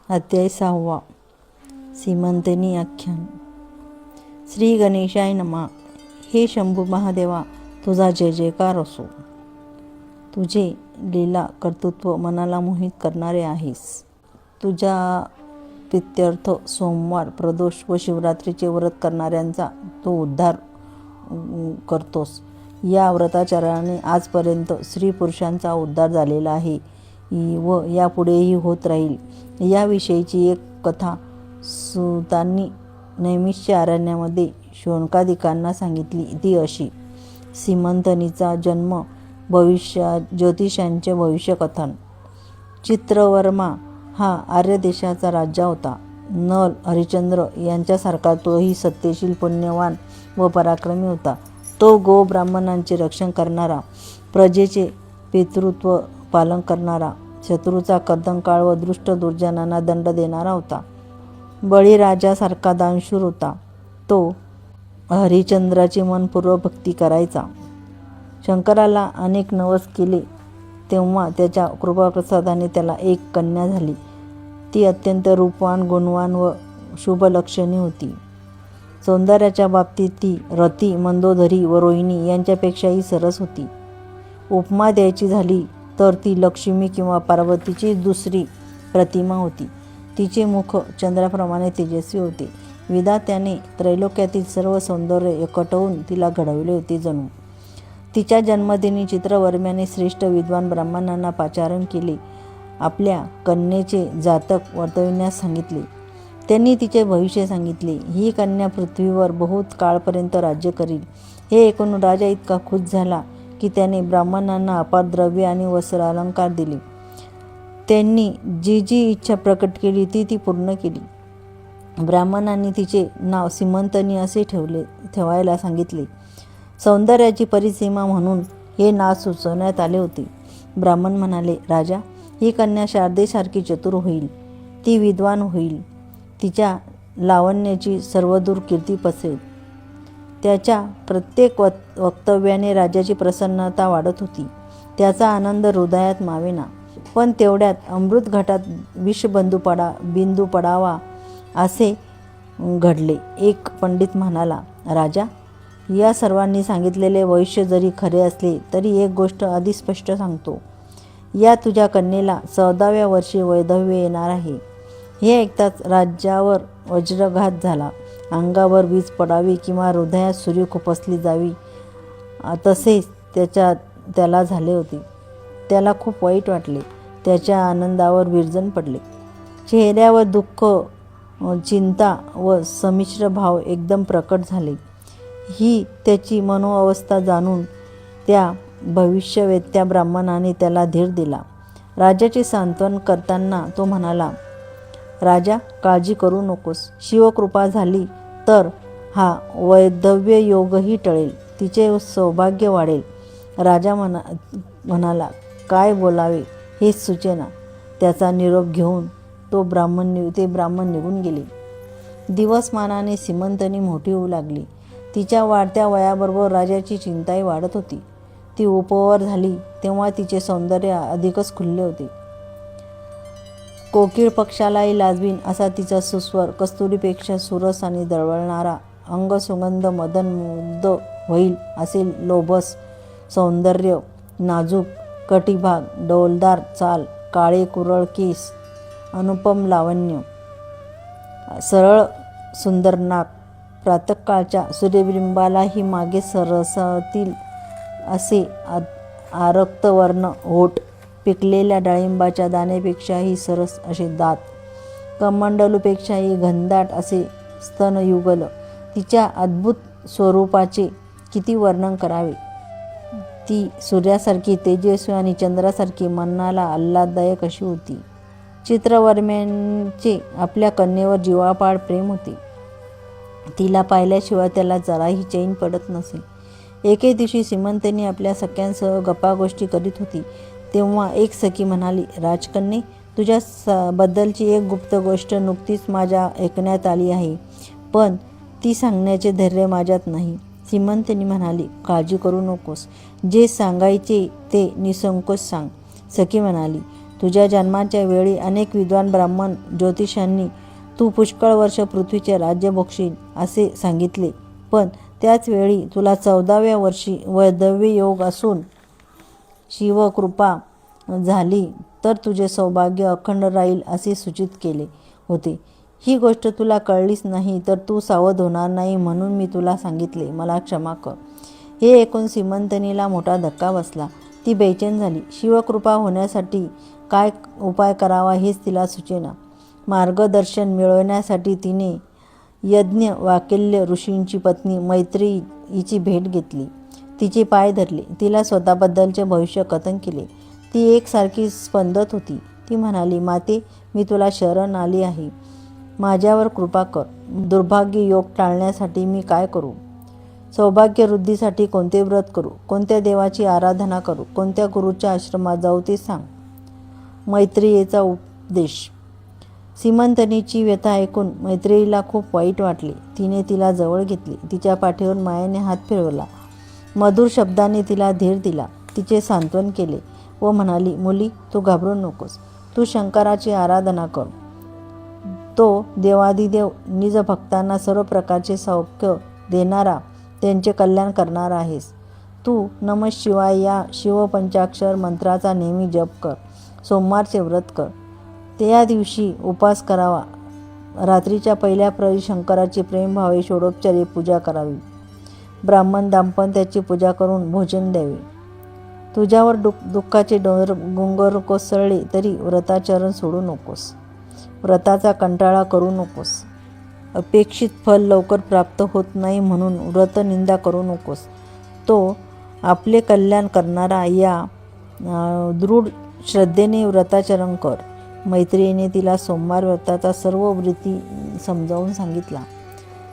अध्याय 6. सीमंतनी आख्यान. श्री गणेशाय नमः. हे शंभू महादेवा, तुझा जय जयकार असो. तुझे लीला कर्तृत्व मनाला मोहित करणारे आहेस. तुझ्या प्रित्यर्थ सोमवार, प्रदोष व शिवरात्रीचे व्रत करणाऱ्यांचा तो उद्धार करतोस. या व्रताचरणाने आजपर्यंत स्त्री पुरुषांचा उद्धार झालेला आहे व यापुढेही होत राहील. याविषयीची एक कथा सुतांनी नैमिषारण्य अरण्यामध्ये शौनकादिकांना सांगितली. ती अशी. सीमंतनीचा जन्म, ज्योतिषांचे भविष्यकथन. चित्रवर्मा हा आर्य देशाचा राजा होता. नल हरिश्चंद्र यांच्यासारखा तोही सत्यशील, पुण्यवान व पराक्रमी होता. तो गो ब्राह्मणांचे रक्षण करणारा, प्रजेचे पितृत्व पालन करणारा, शत्रूचा कर्दनकाळ व दुष्ट दुर्जनांना दंड देणारा होता. बळीराजासारखा दानशूर होता. तो हरिश्चंद्राची मनपूर्वक भक्ती करायचा. शंकराला अनेक नवस केले तेव्हा त्याच्या कृपाप्रसादाने त्याला एक कन्या झाली. ती अत्यंत रूपवान, गुणवान व शुभलक्षणी होती. सौंदर्याच्या बाबतीत ती रती, मंदोदरी व रोहिणी यांच्यापेक्षाही सरस होती. उपमा द्यायची झाली तर ती लक्ष्मी किंवा पार्वतीची दुसरी प्रतिमा होती. तिचे मुख चंद्राप्रमाणे तेजस्वी होते. विधात्याने त्रैलोक्यातील सर्व सौंदर्य एकवटून तिला घडवले होते जणू. तिच्या जन्मदिनी चित्रवर्म्याने श्रेष्ठ विद्वान ब्राह्मणांना पाचारण केले. आपल्या कन्येचे जातक वर्तविण्यास सांगितले. त्यांनी तिचे भविष्य सांगितले. ही कन्या पृथ्वीवर बहुत काळपर्यंत राज्य करील. हे ऐकून राजा इतका खुश झाला की त्याने ब्राह्मणांना अपार द्रव्य आणि वस्त्र अलंकार दिले. त्यांनी जी जी इच्छा प्रकट केली ती पूर्ण केली. ब्राह्मणांनी तिचे नाव सीमंतनी असे ठेवायला सांगितले. सौंदर्याची परिसीमा म्हणून हे नाव सुचवण्यात आले होते. ब्राह्मण म्हणाले, राजा, ही कन्या शारदेसारखी चतुर होईल. ती विद्वान होईल. तिच्या लावण्याची सर्वदूर कीर्ती पसरेल. त्याच्या प्रत्येक वक्तव्याने राजाची प्रसन्नता वाढत होती. त्याचा आनंद हृदयात मावेना. पण तेवढ्यात अमृत घटात बिंदू पडावा असे घडले. एक पंडित म्हणाला, राजा, या सर्वांनी सांगितलेले भविष्य जरी खरे असले तरी एक गोष्ट आधी स्पष्ट सांगतो. या तुझ्या कन्येला 14व्या वर्षी वैधव्य येणार आहे. हे ऐकताच राज्यावर वज्रघात झाला. अंगावर वीज पडावी किंवा हृदयात सूर्य खुपसली जावी तसेच त्याला झाले होते. त्याला खूप वाईट वाटले. त्याच्या आनंदावर विरजण पडले. चेहऱ्यावर दुःख, चिंता व संमिश्र भाव एकदम प्रकट झाले. ही त्याची मनोअवस्था जाणून त्या भविष्यवेत्या ब्राह्मणाने त्याला धीर दिला. राजाचे सांत्वन करताना तो म्हणाला, राजा, काळजी करू नकोस. शिवकृपा झाली तर हा वैधव्य योगही टळेल. तिचे सौभाग्य वाढेल. राजा म्हणाला, काय बोलावे हेच सुचेना. त्याचा निरोप घेऊन ते ब्राह्मण निघून गेले. दिवसमानाने सीमंतनी मोठी होऊ लागली. तिच्या वाढत्या वयाबरोबर राजाची चिंताही वाढत होती. ती उपवर झाली तेव्हा तिचे सौंदर्य अधिकच खुलले होते. कोकिळ पक्षालाही लाजवीन असा तिचा सुस्वर, कस्तुरीपेक्षा सुरस आणि दळवळणारा, अंगसुगंध मदनमुग्ध होईल असे लोभस सौंदर्य, नाजूक कटिभाग, डौलदार चाल, काळे कुरळ केस, अनुपम लावण्य, सरळ सुंदर नाक, प्रातःकाळच्या सूर्यबिंबालाही मागे सरसतील असे आरक्तवर्ण ओठ, पिकलेल्या डाळिंबाच्या दाण्यापेक्षाही सरस असे दात, कमंडलूपेक्षाही घनदाट असे स्तनयुगल. तिच्या अद्भुत स्वरूपाचे किती वर्णन करावे. ती सूर्यासारखी तेजस्वी आणि चंद्रासारखी मनाला आल्हाददायक अशी होती. चित्रवर्म्याचे आपल्या कन्येवर जीवापाड प्रेम होते. तिला पाहिल्याशिवाय त्याला जराही चैन पडत नसे. एके दिवशी सीमंतनी आपल्या सख्यांसह गप्पागोष्टी करीत होती तेव्हा एक सखी म्हणाली, राजकन्ये, तुझ्या बद्दलची एक गुप्त गोष्ट नुकतीच माझ्या ऐकण्यात आली आहे, पण ती सांगण्याचे धैर्य माझ्यात नाही. सीमंतनी म्हणाली, काळजी करू नकोस. जे सांगायचे ते निसंकोच सांग. सखी म्हणाली, तुझ्या जन्माच्या वेळी अनेक विद्वान ब्राह्मण ज्योतिषांनी तू पुष्कळ वर्ष पृथ्वीचे राज्य भोगशील असे सांगितले. पण त्याच वेळी तुला 14व्या वर्षी वैधव्य योग असून शिवकृपा झाली तर तुझे सौभाग्य अखंड राहील असे सूचित केले होते. ही गोष्ट तुला कळलीच नाही तर तू सावध होणार नाही म्हणून मी तुला सांगितले. मला क्षमा कर. हे ऐकून सीमंतनीला मोठा धक्का बसला. ती बेचैन झाली. शिवकृपा होण्यासाठी काय उपाय करावा हेच तिला सुचेना. मार्गदर्शन मिळवण्यासाठी तिने यज्ञ वाकल्य ऋषींची पत्नी मैत्री हिची भेट घेतली. तिचे पाय धरले. तिला स्वतःबद्दलचे भविष्य कथन केले. ती एकसारखी स्पंदत होती. ती म्हणाली, माते, मी तुला शरण आली आहे. माझ्यावर कृपा कर. दुर्भाग्य योग टाळण्यासाठी मी काय करू? सौभाग्य वृद्धीसाठी कोणते व्रत करू? कोणत्या देवाची आराधना करू? कोणत्या गुरुच्या आश्रमात जाऊ ते सांग. मैत्रियीचा उपदेश. सीमंतनीची व्यथा ऐकून मैत्रेयीला खूप वाईट वाटले. तिने तिला जवळ घेतले. तिच्या पाठीवर मायेने हात फिरवला. मधुर शब्दाने तिला धीर दिला. तिचे सांत्वन केले व म्हणाली, मुली, तू घाबरू नकोस. तू शंकराची आराधना कर. तो देवादिदेव निज भक्तांना सर्व प्रकारचे सौख्य देणारा, त्यांचे कल्याण करणारा आहेस. तू नमः शिवाय या शिवपंचाक्षर मंत्राचा नेहमी जप कर. सोमवारचे व्रत कर. त्या दिवशी उपवास करावा. रात्रीच्या पहिल्या प्रहरी शंकराची प्रेमभावे षोडोपचारे पूजा करावी. ब्राह्मण दाम्पत्याची पूजा करून भोजन द्यावे. तुझ्यावर दुःखाचे डोंगर कोसळले तरी व्रताचरण सोडू नकोस. व्रताचा कंटाळा करू नकोस. अपेक्षित फल लवकर प्राप्त होत नाही म्हणून व्रतनिंदा करू नकोस. तो आपले कल्याण करणारा या दृढ श्रद्धेने व्रताचरण कर. मैत्रिणीने तिला सोमवार व्रताचा सर्व रीती समजावून सांगितला.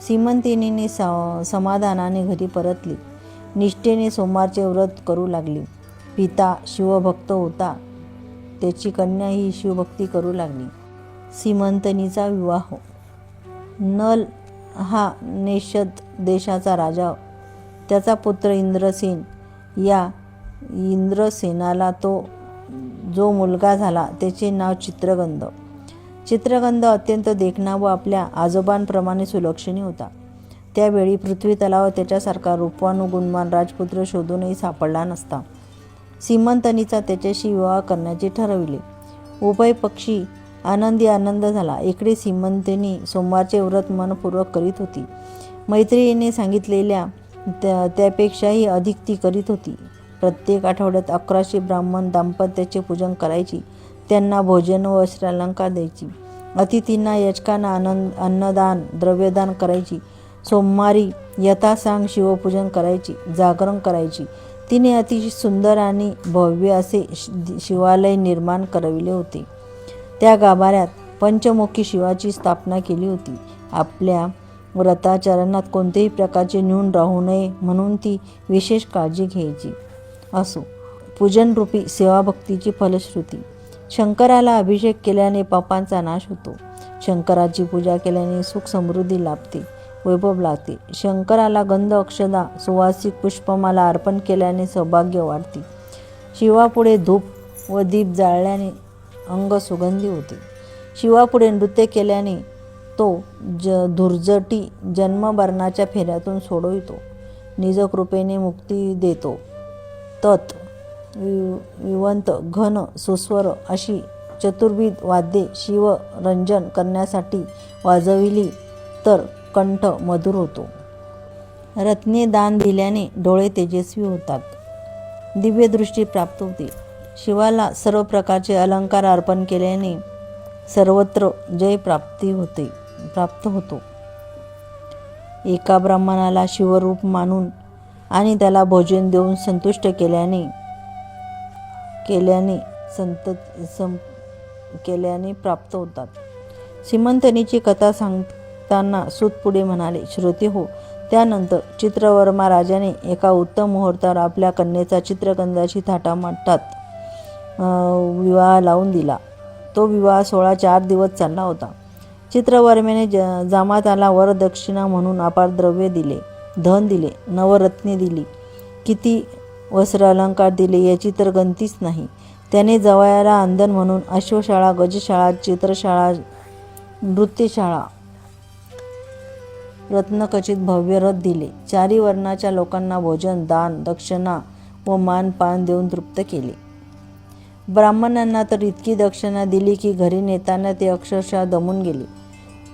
सीमंतिनीने समाधानाने घरी परतली. निष्ठेने सोमवारचे व्रत करू लागली. पिता शिवभक्त होता. त्याची कन्या ही शिवभक्ती करू लागली. सीमंतनीचा विवाह. नल हा नेषद देशाचा राजा. त्याचा पुत्र इंद्रसेन. या इंद्रसेनाला जो मुलगा झाला त्याचे नाव चित्रगंध. चित्रगंध अत्यंत देखणा व आपल्या आजोबांप्रमाणे सुलक्षणी होता. त्यावेळी पृथ्वी तलावर त्याच्यासारखा रूपवान व गुणवान राजपुत्र शोधूनही सापडला नसता. सीमंतनीचा त्याच्याशी विवाह करण्याचे ठरविले. उभय पक्षी आनंद झाला. इकडे सीमंतनी सोमवारचे व्रत मनपूर्वक करीत होती. मैत्रिणीने सांगितलेल्या त्यापेक्षाही अधिक ती करीत होती. प्रत्येक आठवड्यात 1100 ब्राह्मण दाम्पत्याचे पूजन करायची. त्यांना भोजन व वस्त्रालंकार द्यायची. अतिथींना याचकांना अन्नदान द्रव्यदान करायची. सोमवारी यथासांग शिवपूजन करायची. जागरण करायची. तिने अतिशय सुंदर आणि भव्य असे शिवालय निर्माण करविले होते. त्या गाभाऱ्यात पंचमुखी शिवाची स्थापना केली होती. आपल्या व्रताचरणात कोणत्याही प्रकारचे न्यून राहू नये म्हणून ती विशेष काळजी घ्यायची. असो, पूजनरूपी सेवाभक्तीची फलश्रुती. शंकराला अभिषेक केल्याने पापांचा नाश होतो. शंकराची पूजा केल्याने सुख समृद्धी लाभते, वैभव लाभते. शंकराला गंध अक्षदा सुवासिक पुष्पमाला अर्पण केल्याने सौभाग्य वाढते. शिवापुढे धूप व दीप जाळल्याने अंग सुगंधी होते. शिवापुढे नृत्य केल्याने तो धुर्जटी जन्ममरणाच्या फेऱ्यातून सोडवितो. निजकृपेने मुक्ती देतो. तत् विवंत घन सुस्वर अशी चतुर्विध वाद्ये शिवरंजन करण्यासाठी वाजविली तर कंठ मधुर होतो. रत्ने दान दिल्याने डोळे तेजस्वी होतात. दिव्यदृष्टी प्राप्त होते. शिवाला सर्व प्रकारचे अलंकार अर्पण केल्याने सर्वत्र जय प्राप्त होतो. एका ब्राह्मणाला शिवरूप मानून आणि त्याला भोजन देऊन संतुष्ट केल्याने प्राप्त होतात. सीमंतनीची कथा सांगताना सूत पुढे म्हणाले, श्रोते हो, त्यानंतर चित्रवर्मा राजाने एका उत्तम मुहूर्तावर आपल्या कन्येचा चित्रगंधाशी थाटामाटात विवाह लावून दिला. तो विवाह सोहळा 4 दिवस चालला होता. चित्रवर्मेने जामाताला वरदक्षिणा म्हणून अपार द्रव्य दिले, धन दिले, नवरत्ने दिली, किती वस्त्र अलंकार दिले याची तर गणतीच नाही. त्याने जवयाला अंधन म्हणून अश्वशाळा, गजशाळा, चित्रशाळा, नृत्यशाळा, रत्नखचित भव्य रथ दिले. चारी वर्णाच्या लोकांना भोजन, दान, दक्षिणा व मानपान देऊन तृप्त केले. ब्राह्मणांना तर इतकी दक्षिणा दिली की घरी नेताना ते अक्षरशः दमून गेले.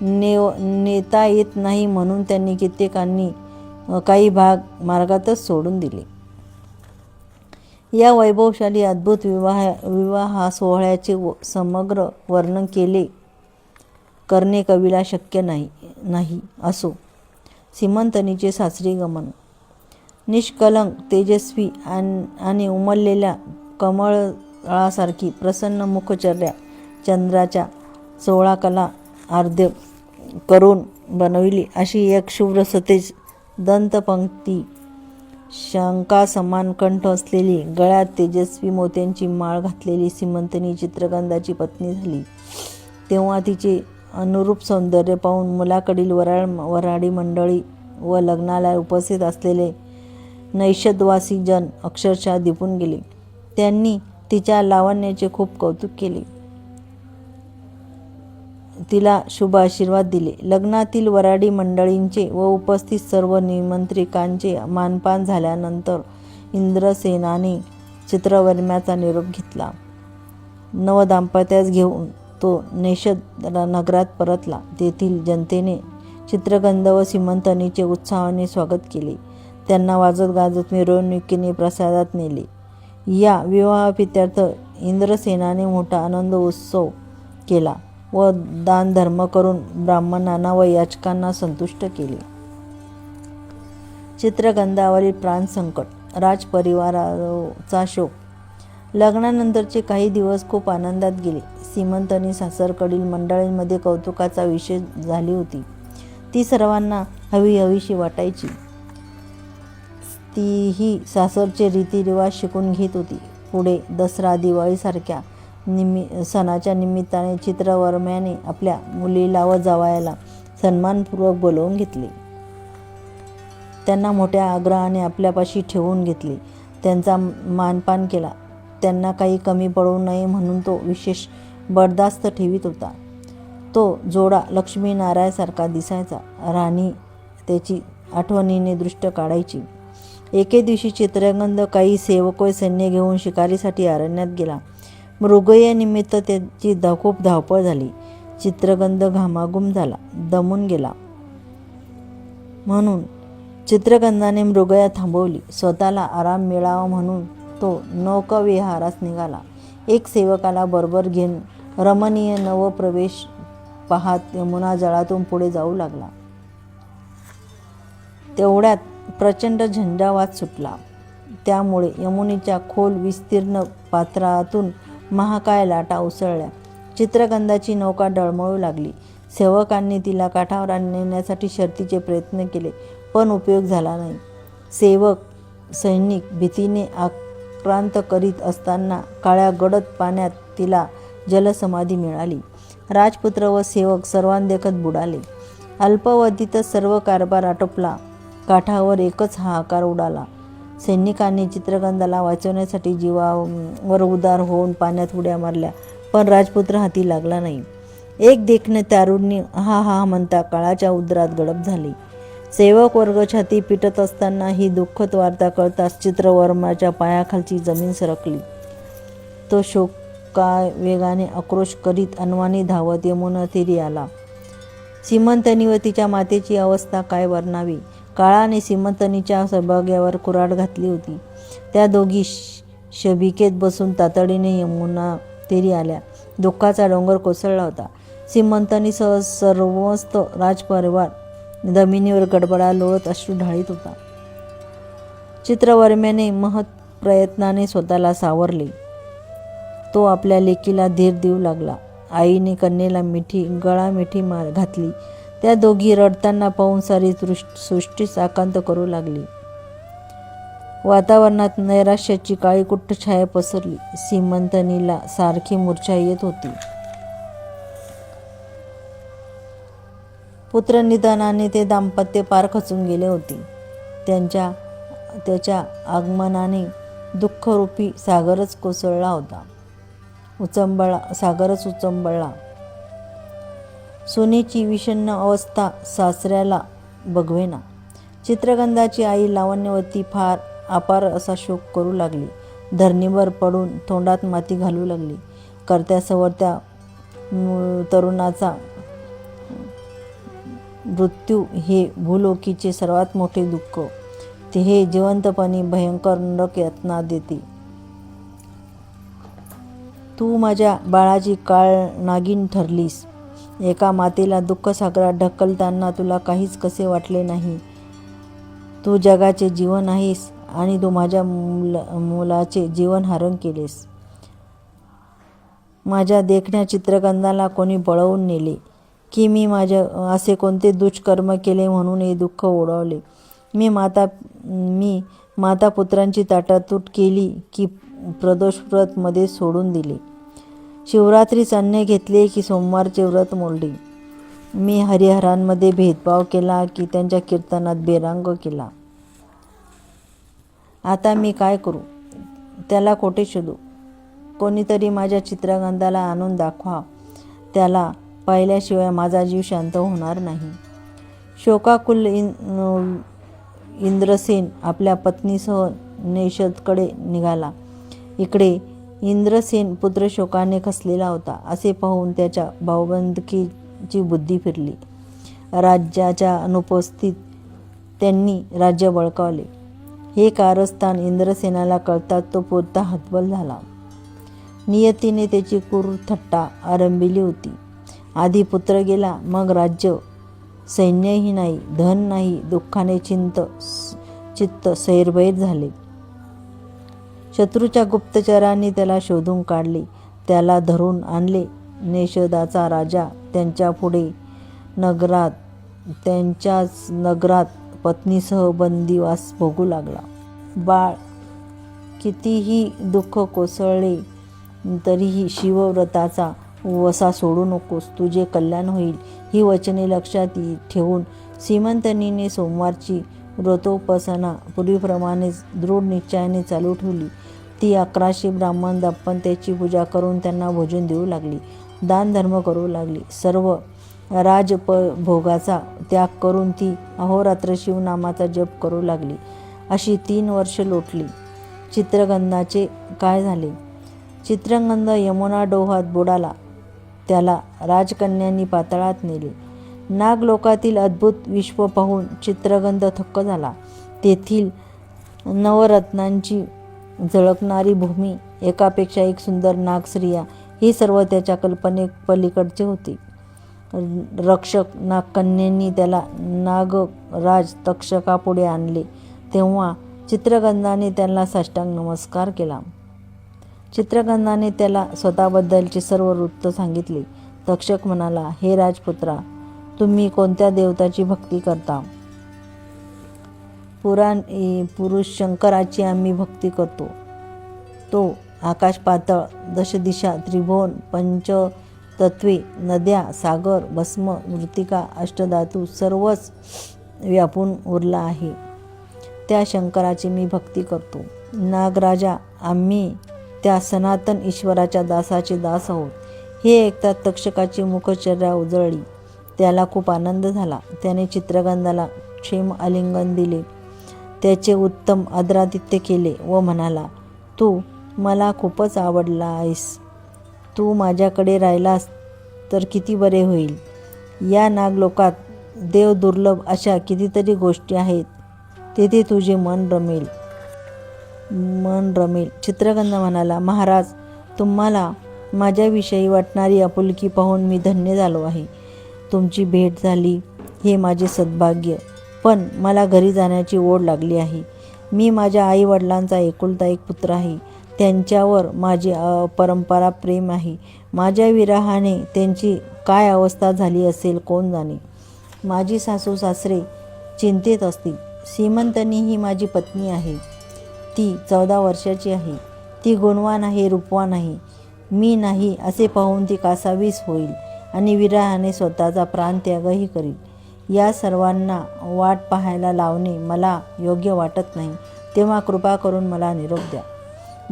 नेता येत नाही म्हणून त्यांनी कित्येकांनी काही भाग मार्गातच सोडून दिले. या वैभवशाली अद्भुत विवाह सोहळ्याचे समग्र वर्णन करणे कवीला शक्य नाही. असो, सीमंतनीचे सासरी गमन. निष्कलंक, तेजस्वी आणि उमललेल्या कमळासारखी प्रसन्न मुखचर्या चंद्राच्या 16 कला आर्द्य करून बनविली अशी एक शुभ्र सतेज दंतपंक्ती, शंखासमान कंठ असलेली, गळ्यात तेजस्वी मोत्यांची माळ घातलेली सीमंतनी चित्रगंधाची पत्नी झाली तेव्हा तिचे अनुरूप सौंदर्य पाहून मुलाकडील वऱ्हाडी मंडळी व लग्नाला उपस्थित असलेले नैषदवासी जन अक्षरशः दिपून गेले. त्यांनी तिच्या लावण्याचे खूप कौतुक केले, तिला शुभ आशीर्वाद दिले. लग्नातील वऱ्हाडी मंडळींचे व उपस्थित सर्व निमंत्रितांचे मानपान झाल्यानंतर इंद्रसेनाने चित्रवर्म्याचा निरोप घेतला. नवदाम्पत्यास घेऊन तो नैषद नगरात परतला. तेथील जनतेने चित्रगंध व सीमंतनीचे उत्साहाने स्वागत केले. त्यांना वाजत गाजत मिरवणुकीने प्रसादात नेले. या विवाहप्रीत्यर्थ इंद्रसेनाने मोठा आनंद उत्सव केला व दानधर्म करून ब्राह्मणांना व याचकांना संतुष्ट केले. चित्रगंधावरील प्राणसंकट. राजपरिवाराचा शोक. लग्नानंतरचे काही दिवस खूप आनंदात गेले. सीमंतनी सासरकडील मंडळींमध्ये कौतुकाचा विषय झाली होती. ती सर्वांना हवीहवीशी वाटायची. तीही सासरचे रीतिरिवाज शिकून घेत होती. पुढे दसरा, दिवाळीसारख्या सणाच्या निमित्ताने चित्रवर्म्याने आपल्या मुलीला व जावयाला सन्मानपूर्वक बोलावून घेतले. त्यांना मोठ्या आग्रहाने आपल्यापाशी ठेवून घेतले. त्यांचा मानपान केला. त्यांना काही कमी पडू नये म्हणून तो विशेष बडदास्त ठेवीत होता. तो जोडा लक्ष्मीनारायणासारखा दिसायचा. राणी त्याची आठवणीने दृष्ट काढायची. एके दिवशी चित्रगंध काही सेवक व सैन्य घेऊन शिकारीसाठी अरण्यात गेला. मृगयेनिमित्त त्याची खूप धावपळ झाली. चित्रगंध घामाघूम झाला, दमून गेला. म्हणून चित्रगंधाने मृगया थांबवली. स्वतःला आराम मिळावा म्हणून तो नौकाविहारास निघाला. एक सेवकाला बरोबर घेऊन रमणीय नवप्रवेश पाहत यमुना जळातून पुढे जाऊ लागला. तेवढ्यात प्रचंड झंझावात सुटला. त्यामुळे यमुनेच्या खोल विस्तीर्ण पात्रातून महाकाय लाटा उसळल्या. चित्रगंधाची नौका डळमळू लागली. सेवकांनी तिला काठावर नेण्यासाठी शर्थीचे प्रयत्न केले, पण उपयोग झाला नाही. सैनिक भीतीने आक्रांत करीत असताना काळ्या गडद पाण्यात तिला जलसमाधी मिळाली. राजपुत्र व सेवक सर्वांदेखत बुडाले. अल्पावधीतच सर्व कारभार आटोपला. काठावर एकच हाहाकार उडाला. सैनिकांनी चित्रगंधाला वाचवण्यासाठी जीवावर उदार होऊन पाण्यात उड्या मारल्या, पण राजपुत्र हाती लागला नाही. एक देखणे तारुण्य हा हा म्हणता काळाच्या उदरात गडप झाले. सेवक वर्ग छाती पिटत असताना ही दुःखद वार्ता कळताच चित्रवर्माच्या पायाखालची जमीन सरकली. तो शोकावेगाने आक्रोश करीत अनवाणी धावत यमुना तीरी आला. सीमंतनी व तिच्या मातेची अवस्था काय वर्णावी. काळाने सीमंतनीच्या सौभाग्यावर कुऱ्हाड घातली होती. त्या दोघी शबिकेत बसून तातडीने यमुना तीरी आल्या. दुःखाचा डोंगर कोसळला होता. सीमंतनीसह सर्वस्त राजपरिवार जमिनीवर गडबडा लोळत अश्रू ढाळीत होता. चित्रवर्म्याने महत् प्रयत्नाने स्वतःला सावरले. तो आपल्या लेकीला धीर देऊ लागला. आईने कन्येला गळा मिठी घातली. त्या दोघी रडताना पाहून सारी सृष्टीच आकांत करू लागली. वातावरणात नैराश्याची काळीकुट्ट छाया पसरली. सीमंतनीला सारखी मूर्छा येत होती. पुत्रनिधनाने ते दाम्पत्य पार खचून गेले होते. त्याच्या आगमनाने दुःखरूपी सागरच कोसळला होता. सागरच उचंबळला. सुनेची विषण्ण अवस्था सासऱ्याला बघवेना. चित्रगंधाची आई लावण्यवती फार अपार असा शोक करू लागली. धरणीवर पडून तोंडात माती घालू लागली. करत्या सवरत्या तरुणाचा मृत्यू हे भूलोकीचे सर्वात मोठे दुःख. ते हे जिवंतपणी भयंकर नरक यातना देते. तू माझ्या बाळाची काळ नागिन ठरलीस. एका मातेला दुःखसागरात ढकलताना तुला काहीच कसे वाटले नाही. तू जगाचे जीवन आहेस आणि तू माझ्या मुलाचे जीवन हरण केलेस. माझ्या देखण्या चित्रगंधाला कोणी पळवून नेले की मी असे कोणते दुष्कर्म केले म्हणून हे दुःख ओढवले. मी माता पुत्रांची ताटातूट केली की प्रदोष व्रत मध्ये सोडून दिले. शिवरात्रीच अन्न घेतले की सोमवारचे व्रत मोडले. मी हरिहरांमध्ये भेदभाव केला की त्यांच्या कीर्तनात बेरांग केला. आता मी काय करू? त्याला कोठे शोधू? कोणीतरी माझ्या चित्रगंधाला आणून दाखवा. त्याला पाहिल्याशिवाय माझा जीव शांत होणार नाही. शोकाकुल इंद्रसेन आपल्या पत्नीसह नेषदकडे निघाला. इकडे इंद्रसेन पुत्र शोकाने खचलेला होता असे पाहून त्याच्या भावबंदकीची बुद्धी फिरली. राज्याच्या अनुपस्थितीत त्यांनी राज्य बळकावले. हे कारस्थान इंद्रसेनाला कळताच तो पुरता हतबल झाला. नियतीने त्याची क्रूर थट्टा आरंभिली होती. आधी पुत्र गेला, मग राज्य. सैन्यही नाही, धन नाही. दुःखाने चित्त सैरभैर झाले. शत्रूच्या गुप्तचरांनी त्याला शोधून काढले. त्याला धरून आणले. नेषदाचा राजा त्यांच्याच नगरात पत्नीसह बंदिवास भोगू लागला. बाळ, कितीही दुःख कोसळले तरीही शिवव्रताचा वसा सोडू नकोस. तुझे कल्याण होईल. ही वचने लक्षात ठेवून सीमंतनीने सोमवारची व्रतोपासना पूर्वीप्रमाणेच दृढ निश्चयाने चालू ठेवली. ती 1100 ब्राह्मण दाम्पत्य त्याची पूजा करून त्यांना भोजन देऊ लागली. दानधर्म करू लागली. सर्व राजभोगाचा त्याग करून ती अहोरात्र शिवनामाचा जप करू लागली. अशी 3 वर्ष लोटली. चित्रगंधाचे काय झाले? चित्रगंध यमुना डोहात बुडाला. त्याला राजकन्यांनी पाताळात नेले. नागलोकातील अद्भुत विश्व पाहून चित्रगंध थक्क झाला. तेथील नवरत्नांची झळकणारी भूमी, एकापेक्षा एक सुंदर नागस्त्रिया, हे सर्व त्याच्या कल्पनेपलीकडचे होते. रक्षक नागकन्यांनी त्याला नागराज तक्षकापुढे आणले तेव्हा चित्रगंधाने त्यांना साष्टांग नमस्कार केला. चित्रगंधाने त्याला स्वतःबद्दलचे सर्व वृत्त सांगितले. तक्षक म्हणाला, हे राजपुत्रा, तुम्ही कोणत्या देवताची भक्ती करता? पुरुष शंकराची आम्ही भक्ती करतो. तो आकाश पातळ, दशदिशा, त्रिभुवन, पंचतत्वे, नद्या, सागर, भस्म, मृत्तिका, अष्टधातू सर्वच व्यापून उरला आहे. त्या शंकराची मी भक्ती करतो. नागराजा, आम्ही त्या सनातन ईश्वराच्या दासाचे दास आहोत. हे ऐकता तक्षकाची मुखचर्या उजळली. त्याला खूप आनंद झाला. त्याने चित्रगंधाला क्षेम आलिंगन दिले. त्याचे उत्तम आदरातिथ्य केले व म्हणाला, तू मला खूपच आवडला आहेस. तू माझ्याकडे राहिलास तर किती बरे होईल. या नागलोकात देवदुर्लभ अशा कितीतरी गोष्टी आहेत. तेथे तुझे मन रमेल. चित्रगंध म्हणाला, महाराज, तुम्हाला माझ्याविषयी वाटणारी आपुलकी पाहून मी धन्य झालो आहे. तुमची भेट झाली हे माझे सद्भाग्य. पण मला घरी जाण्याची ओढ लागली आहे. मी माझ्या आईवडिलांचा एकुलता एक पुत्र आहे. त्यांच्यावर माझे अपरंपार प्रेम आहे. माझ्या विरहाने त्यांची काय अवस्था झाली असेल कोण जाणे. माझी सासू सासरे चिंतेत असतील. सीमंतनी ही माझी पत्नी आहे. ती 14 वर्षाची आहे. ती गुणवान आहे, रूपवान आहे. मी नाही असे पाहून ती कासावीस होईल आणि विरहाने स्वतःचा प्राणत्यागही करील. या सर्वांना वाट पाहायला लावणे मला योग्य वाटत नाही. तेव्हा कृपा करून मला निरोप द्या.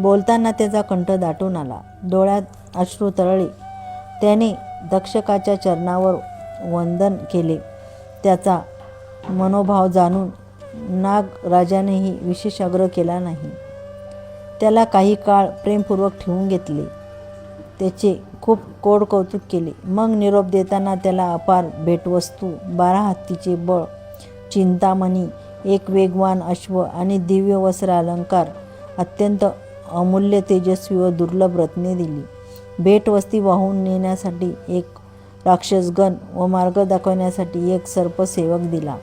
बोलताना त्याचा कंठ दाटून आला, डोळ्यात अश्रू तरळले. त्याने तक्षकाच्या चरणावर वंदन केले. त्याचा मनोभाव जाणून नागराजानेही विशेष आग्रह केला नाही. त्याला काही काळ प्रेमपूर्वक ठेवून घेतले. त्याचे खूप कोड कौतुक केले. मग निरोप देताना त्याला अपार भेटवस्तू, 12 हत्तीचे बळ, चिंतामणी, एक वेगवान अश्व आणि दिव्य वस्त्र अलंकार, अत्यंत अमूल्य, तेजस्वी व दुर्लभ रत्ने दिली. भेटवस्ती वाहून नेण्यासाठी एक राक्षसगण व मार्ग दाखवण्यासाठी एक सर्पसेवक दिला.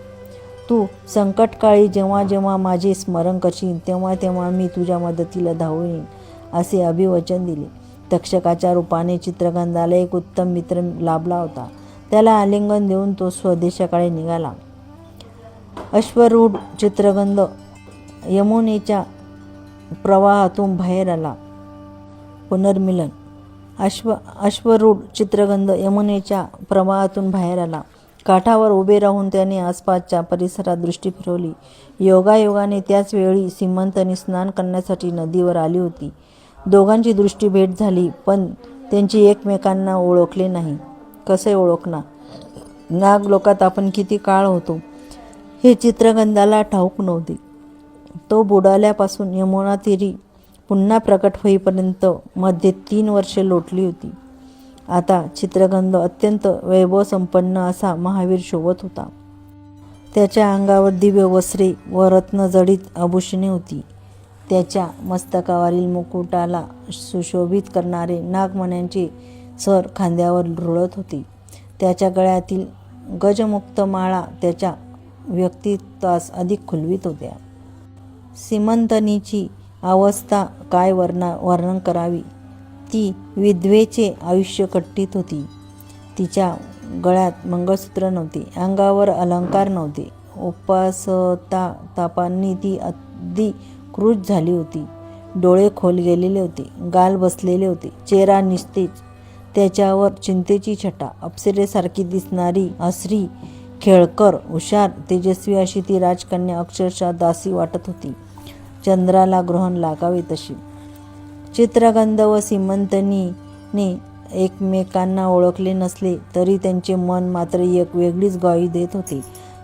तू संकटकाळी जेव्हा जेव्हा माझे स्मरण करशील तेव्हा तेव्हा मी तुझ्या मदतीला धावून येईन, असे अभिवचन दिले. तक्षकाच्या रूपाने चित्रगंधाला एक उत्तम मित्र लाभला होता. त्याला आलिंगन देऊन तो स्वदेशाकडे निघाला. अश्वरूढ चित्रगंध यमुनेच्या प्रवाहातून बाहेर आला. पुनर्मिलन. अश्वरूढ चित्रगंध यमुनेच्या प्रवाहातून बाहेर आला. काठावर उभे राहून त्याने आसपासच्या परिसरात दृष्टी फिरवली. योगायोगाने त्याच वेळी सीमंतनी स्नान करण्यासाठी नदीवर आली होती. दोघांची दृष्टी भेट झाली, पण त्यांची एकमेकांना ओळखले नाही. कसे ओळखणार? नागलोकात आपण किती काळ होतो हे चित्रगंधाला ठाऊक नव्हते. तो बुडाल्यापासून यमुना तीरी पुन्हा प्रकट होईपर्यंत मध्ये 3 वर्षे लोटली होती. आता चित्रगंध अत्यंत वैभवसंपन्न असा महावीर शोभत होता. त्याच्या अंगावर दिव्य वस्त्रे व रत्नजडित आभूषणे होती. त्याच्या मस्तकावरील मुकुटाला सुशोभित करणारे नागमण्यांचे सर खांद्यावर रुळत होते. त्याच्या गळ्यातील गजमुक्त माळा त्याच्या व्यक्तित्वास अधिक खुलवीत होत्या. सीमंतनीची अवस्था काय वर्णन करावी. ती विधवेचे आयुष्य कट्टीत होती. तिच्या गळ्यात मंगळसूत्र नव्हते, अंगावर अलंकार नव्हते. उपासतापांनी ती अगदी क्रूज झाली होती. डोळे खोल गेलेले होते, गाल बसलेले होते, चेहरा निस्तेज, त्याच्यावर चिंतेची छटा. अप्सरेसारखी दिसणारी हसरी, खेळकर, हुशार, तेजस्वी अशी ती राजकन्या अक्षरशः दासी वाटत होती, चंद्राला ग्रहण लागावे तशी. चित्रगंध व सीमंतनीने एकमेकांना ओळखले नसले तरी त्यांचे मन मात्र एक वेगळीच ग्वाही देत होते.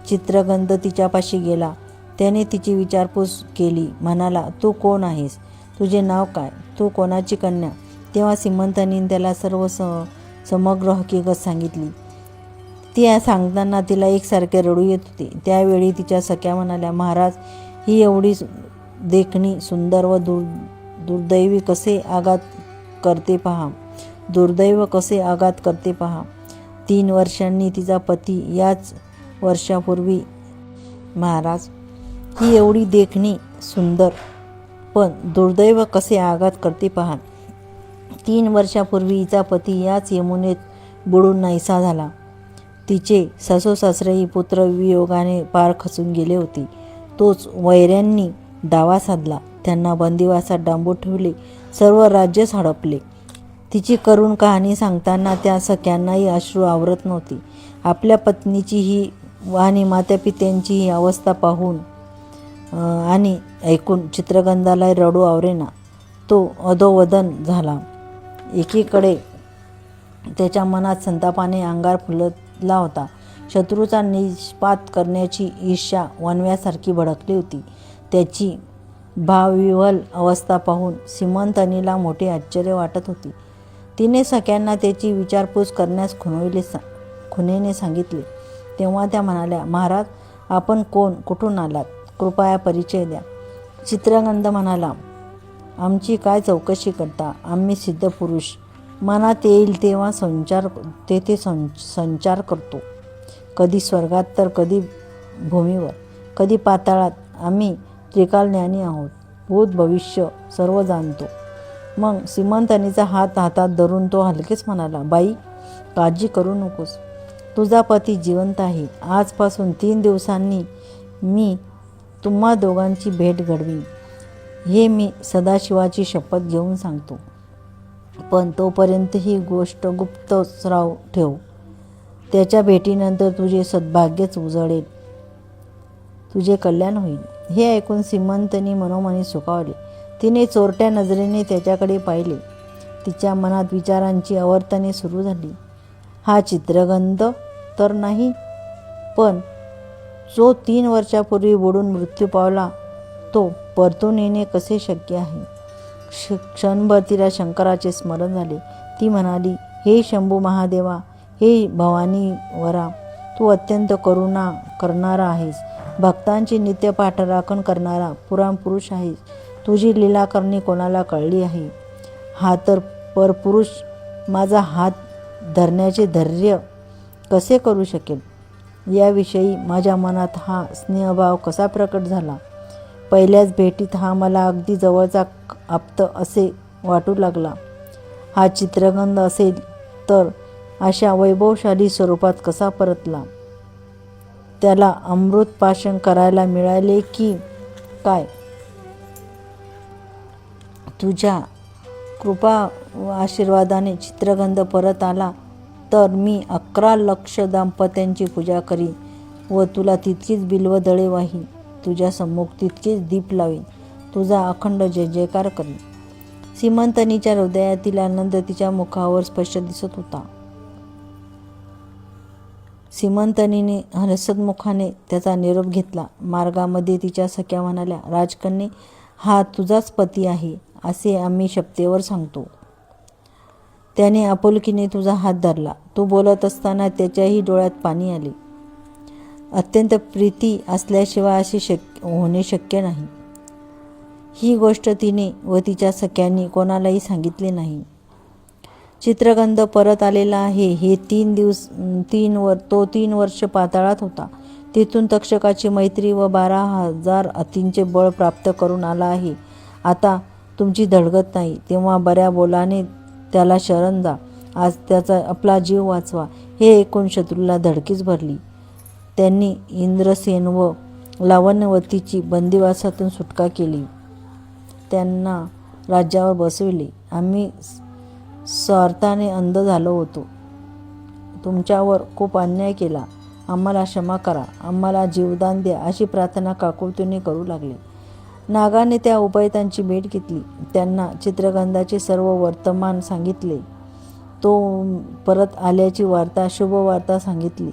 चित्रगंध तिच्यापाशी गेला. त्याने तिची विचारपूस केली. म्हणाला, तू कोण आहेस? तुझे नाव काय? तू कोणाची कन्या? तेव्हा सीमंतनीने त्याला सर्व समग्र हकीकत सांगितली. ती सांगताना तिला एकसारखे रडू येत होते. त्यावेळी तिच्या सख्या म्हणाल्या, महाराज, ही एवढी देखणी, सुंदर व दुर्दैवी कसे आघात करते पहा. दुर्दैव कसे आघात करते पहा. 3 वर्षांनी तिचा पती याच वर्षापूर्वी. महाराज, ही एवढी देखणी, सुंदर, पण दुर्दैव कसे आघात करते पहा. 3 वर्षापूर्वी हिचा पती याच यमुनेत बुडून नाहीसा झाला. तिचे सासूसासरेही पुत्रवियोगाने पार खचून गेले होते. तोच वैऱ्यांनी दावा साधला. त्यांना बंदिवासात डांबून ठेवले. सर्व राज्यच हडपले. तिची करुण कहाणी सांगताना त्या सख्यांनाही अश्रू आवरत नव्हते. आपल्या पत्नीची ही आणि मातापित्यांची ही अवस्था पाहून आणि ऐकून चित्रगंधाला रडू आवरेना. तो अधोवदन झाला. एकीकडे त्याच्या मनात संतापाने अंगार फुलला होता. शत्रूचा निष्पात करण्याची ईर्ष्या वणव्यासारखी भडकली होती. त्याची भावविव्हल अवस्था पाहून सीमंतनीला मोठे आश्चर्य वाटत होते. तिने सख्यांना त्याची विचारपूस करण्यास खुणेने सांगितले. तेव्हा त्या म्हणाल्या, महाराज, आपण कोण? कुठून आलात? कृपया परिचय द्या. चित्रगंध म्हणाला, आमची काय चौकशी करता? आम्ही सिद्ध पुरुष. मनात येईल तेव्हा तेथे संचार करतो. कधी स्वर्गात तर कधी भूमीवर, कधी पाताळात. आम्ही त्रिकालज्ञानी आहोत. भूत भविष्य सर्व जाणतो. मग सीमंतनीचा हात हातात धरून तो हलकेच म्हणाला, बाई, काळजी करू नकोस. तुझा पती जिवंत आहे. आजपासून 3 दिवसांनी मी तुम्हा दोघांची भेट घडवीन. हे मी सदाशिवाची शपथ घेऊन सांगतो. पण तोपर्यंत ही गोष्ट गुप्तच ठेव. त्याच्या भेटीनंतर तुझे सद्भाग्यच उजळेल, तुझे कल्याण होईल. हे ऐकून सीमंतनी मनोमनी सुखावले. तिने चोरट्या नजरेने त्याच्याकडे पाहिले. तिच्या मनात विचारांची आवर्तने सुरू झाली. हा चित्रगंध तर नाही, पण जो 3 वर्षापूर्वी बुडून मृत्यू पावला तो परतून येणे कसे शक्य आहे? क्षणभर तिला शंकराचे स्मरण झाले. ती म्हणाली, हे शंभू महादेवा, हे भवानीवरा, तू अत्यंत करुणा करणारा आहेस. भक्तांची नित्य पाठराखण करणारा पुराणपुरुष आहेस. तुझी लीला करणी कोणाला कळली आहे? हा तर परपुरुष माझा हात धरण्याचे धैर्य कसे करू शकेल? याविषयी माझ्या मनात हा स्नेहभाव कसा प्रकट झाला? पहिल्याच भेटीत हा मला अगदी जवळचा आप्त असे वाटू लागला. हा चित्रगंध असेल तर अशा वैभवशाली स्वरूपात कसा परतला? त्याला अमृतपाशन करायला मिळाले की काय? तुझ्या कृपा व आशीर्वादाने चित्रगंध परत आला तर मी 11 लक्ष दाम्पत्यांची पूजा करीन व तुला तितकीच बिल्वदळे वाहीन. तुझ्या सम्मुख तितकेच दीप लावीन. तुझा अखंड जय जयकार करीन. सीमंतनीच्या हृदयातील आनंद तिच्या मुखावर स्पष्ट दिसत होता. सीमंतनीने हसतमुखाने त्याचा निरोप घेतला. मार्गामध्ये तिच्या सख्या म्हणाल्या, राजकन्ये, हा तुझाच पती आहे असे आम्ही शपथेवर सांगतो. त्याने आपुलकीने तुझा हात धरला. तू बोलत असताना त्याच्याही डोळ्यात पाणी आले. अत्यंत प्रीती असल्याशिवाय असे होणे शक्य नाही. ही गोष्ट तिने व तिच्या सख्यांनी कोणालाही सांगितले नाही. चित्रगंध परत आलेला आहे हे 3 वर्ष पाताळात होता. तिथून तक्षकाची मैत्री व 12,000 अतींचे बळ प्राप्त करून आला आहे. आता तुमची धडगत नाही तेव्हा बऱ्या बोलाने त्याला शरण जा. आज त्याचा आपला जीव वाचवा. हे ऐकून शत्रूला धडकीच भरली. त्यांनी इंद्रसेन व लावण्यवतीची बंदिवासातून सुटका केली. त्यांना राज्यावर बसविले. आम्ही स्वार्थाने अंध झालो होतो. तुमच्यावर खूप अन्याय केला. आम्हाला क्षमा करा. आम्हाला जीवदान द्या अशी प्रार्थना काकुळतीने करू लागले. नागाने त्या उपायतांची भेट घेतली. त्यांना चित्रगंधाचे सर्व वर्तमान सांगितले. तो परत आल्याची वार्ता, शुभवार्ता सांगितली.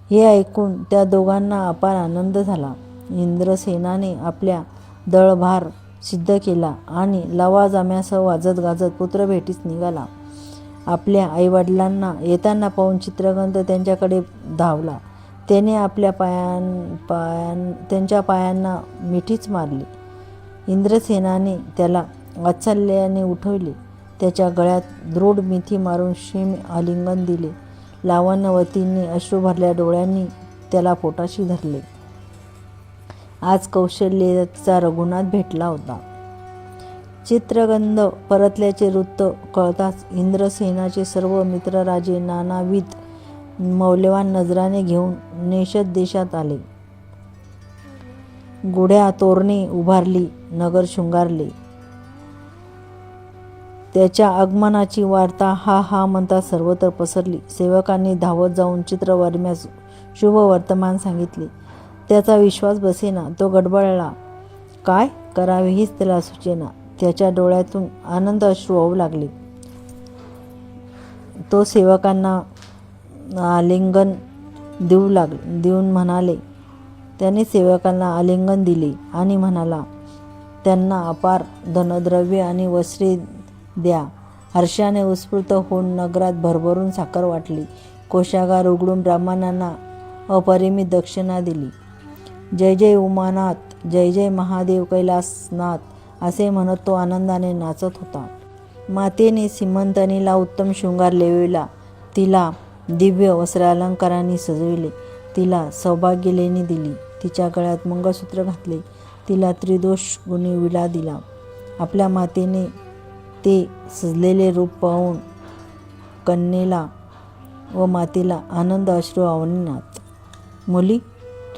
हे ऐकून त्या दोघांना अपार आनंद झाला. इंद्रसेनाने आपल्या दळभार सिद्ध केला आणि लवाजम्यासह वाजत गाजत पुत्रभेटीस निघाला. आपल्या आईवडिलांना येताना पाहून चित्रगंध त्यांच्याकडे धावला. त्याने आपल्या त्यांच्या पायांना मिठीच मारली. इंद्रसेनाने त्याला वात्सल्याने उठवले. त्याच्या गळ्यात दृढ मिठी मारून क्षेम आलिंगन दिले. लावण्यवतीने अश्रू भरल्या डोळ्यांनी त्याला पोटाशी धरले. आज कौशल्याचा रघुनाथ भेटला होता. चित्रगंध परतल्याचे वृत्त कळताच इंद्रसेनाचे सर्व मित्रराजे नानाविध मौल्यवान नजराने घेऊन नेषद देशात आले. गुढ्या तोरणे उभारली, नगर शृंगारले. त्याच्या आगमनाची वार्ता हा म्हणता सर्वत्र पसरली. सेवकांनी धावत जाऊन चित्रवर्म्यास शुभ वर्तमान सांगितले. त्याचा विश्वास बसेना. तो गडबडला. काय करावे हेच त्याला सुचेना. त्याच्या डोळ्यातून आनंद अश्रू वाहू लागले. तो सेवकांना आलिंगन देऊन म्हणाले. त्याने सेवकांना आलिंगन दिले आणि म्हणाला, त्यांना अपार धनद्रव्य आणि वस्त्रे द्या. हर्षाने उत्स्फूर्त होऊन नगरात भरभरून साखर वाटली. कोशागार उघडून ब्राह्मणांना अपरिमित दक्षिणा दिली. जय जय उमानाथ, जय जय महादेव कैलासनाथ असे म्हणत तो आनंदाने नाचत होता. मातेने सीमंतनीला उत्तम शृंगार लेविला. तिला दिव्य वस्त्रालंकारांनी सजविले. तिला सौभाग्यलेणी दिली. तिच्या गळ्यात मंगळसूत्र घातले. तिला त्रिदोष गुणी विडा दिला. आपल्या मातेने ते सजलेले रूप पाहून कन्येला व मातेला आनंद अश्रू आवनीनात. मुली,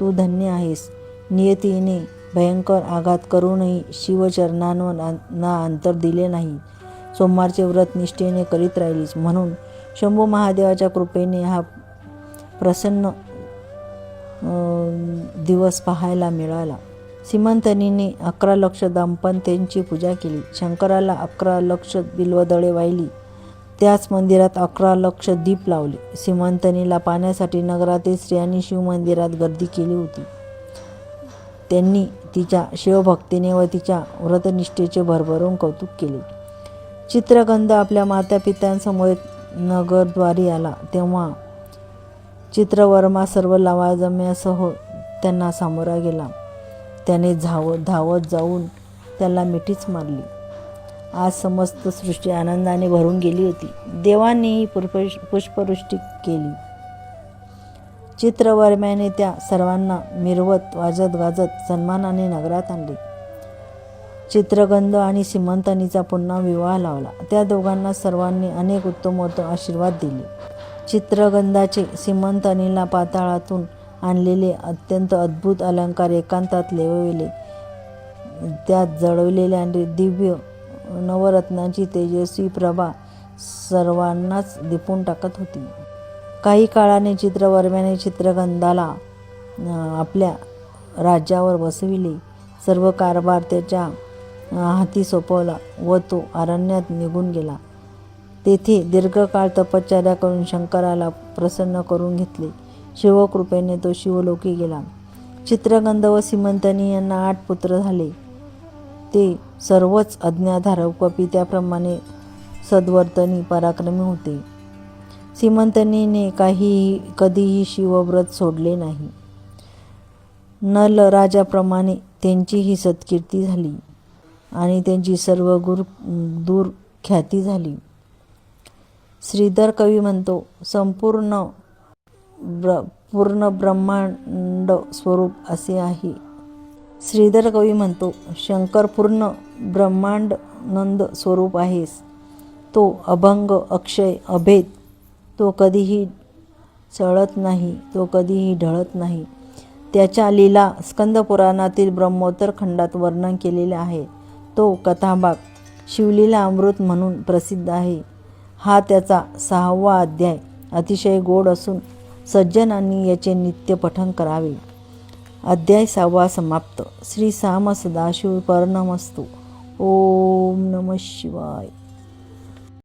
तू धन्य आहेस. नियतीने भयंकर आघात करूनही शिवचरणांवर ना अंतर दिले नाही. सोमवारचे व्रत निष्ठेने करीत राहिलीस म्हणून शंभू महादेवाच्या कृपेने हा प्रसन्न दिवस पाहायला मिळाला. सीमंतनीने 11 लक्ष दाम्पत्यांची पूजा केली. शंकराला 11 लक्ष बिल्वदळे वाहिली. त्याच मंदिरात 11 लक्ष दीप लावले. सीमंतनीला पाहण्यासाठी नगरातील स्त्रियांनी शिवमंदिरात गर्दी केली होती. त्यांनी तिच्या शिवभक्तीने व तिच्या व्रतनिष्ठेचे भरभरून कौतुक केले. चित्रगंध आपल्या मातापित्यांसमोर नगरद्वारी आला तेव्हा चित्रवर्मा सर्व लवाजम्यासह त्यांना सामोरा गेला. त्याने धावत जाऊन त्याला मिठीच मारली. आज समस्त सृष्टी आनंदाने भरून गेली होती. देवांनीही पुष्पवृष्टी केली. चित्रवर्म्याने त्या सर्वांना मिरवत वाजत गाजत सन्मानाने नगरात आणले. चित्रगंध आणि सीमंतनीचा पुन्हा विवाह लावला. त्या दोघांना सर्वांनी अनेक उत्तमोत्तम आशीर्वाद दिले. चित्रगंधाचे सीमंतनीला पाताळातून आणलेले अत्यंत अद्भुत अलंकार एकांतात लेवविले. त्यात जळवलेल्या दिव्य नवरत्नांची तेजस्वी प्रभा सर्वांनाच दिपून टाकत होती. काही काळाने चित्रवर्म्याने चित्रगंधाला आपल्या राज्यावर बसविले. सर्व कारभार त्याच्या हाती सोपवला व तो अरण्यात निघून गेला. तेथे दीर्घकाळ तपश्चर्या करून शंकराला प्रसन्न करून घेतले. शिवकृपेने तो शिवलोकी गेला. चित्रगंध व सीमंतनी यांना 8 पुत्र झाले. ते सर्वच आज्ञाधारक व पित्याप्रमाणे सद्वर्तनी पराक्रमी होते. सीमंतनीने कधीही शिवव्रत सोडले नाही. नल राजाप्रमाणे त्यांचीही सत्कीर्ती झाली आणि त्यांची सर्व दूर ख्याती झाली. श्रीधर कवी म्हणतो, पूर्ण ब्रह्मांड स्वरूप असे आहे. श्रीधर कवी म्हणतो, शंकर पूर्ण ब्रह्मांडानंद स्वरूप आहेस. तो अभंग, अक्षय, अभेद. तो कधीही चळत नाही, तो कधीही ढळत नाही. त्याच्या लीला स्कंदपुराणातील ब्रह्मोत्तर खंडात वर्णन केलेले आहे. तो कथाभाग शिवलीला अमृत म्हणून प्रसिद्ध आहे. हा त्याचा 6वा अध्याय अतिशय गोड असून सज्जनांनी याचे नित्य पठण करावे. अध्याय 6वा समाप्त. श्री साम सदाशिव पर्णमस्तु. ओम नमः शिवाय.